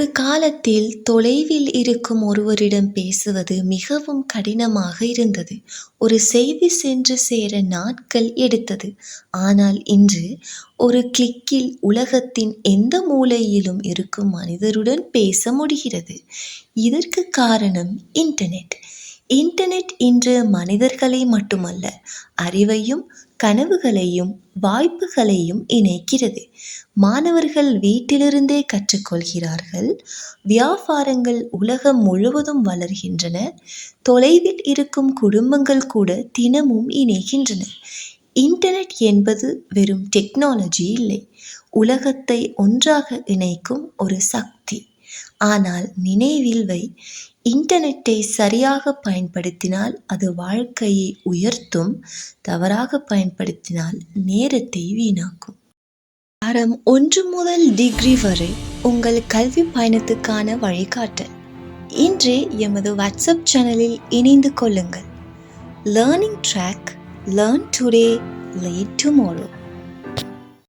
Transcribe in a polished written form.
ஒரு காலத்தில் தொலைவில் இருக்கும் ஒருவரிடம் பேசுவது மிகவும் கடினமாக இருந்தது. ஒரு செய்தி சென்று சேர நாட்கள் எடுத்தது. ஆனால் இன்று ஒரு கிளிக்கில் உலகத்தின் எந்த மூலையிலும் இருக்கும் மனிதருடன் பேச முடிகிறது. இதற்கு காரணம் இன்டர்நெட். இன்டர்நெட் இன்று மனிதர்களை மட்டுமல்ல, அறிவையும் கனவுகளையும் வாய்ப்புகளையும் இணைக்கிறது. மாணவர்கள் வீட்டிலிருந்தே கற்றுக்கொள்கிறார்கள். வியாபாரங்கள் உலகம் முழுவதும் வளர்கின்றன. தொலைவில் இருக்கும் குடும்பங்கள் கூட தினமும் இணைகின்றன. இன்டர்நெட் என்பது வெறும் டெக்னாலஜி இல்லை, உலகத்தை ஒன்றாக இணைக்கும் ஒரு சக்தி. ஆனால் நினைவில் வை, இன்டர்நெட்டை சரியாக பயன்படுத்தினால் அது வாழ்க்கையை உயர்த்தும், தவறாக பயன்படுத்தினால் நேரத்தை வீணாக்கும். தரம் 1 முதல் டிகிரி வரை உங்கள் கல்வி பயணத்துக்கான வழிகாட்டல். இன்றே எமது வாட்ஸ்அப் சேனலில் இணைந்து கொள்ளுங்கள். Learning track, learn today, lead tomorrow.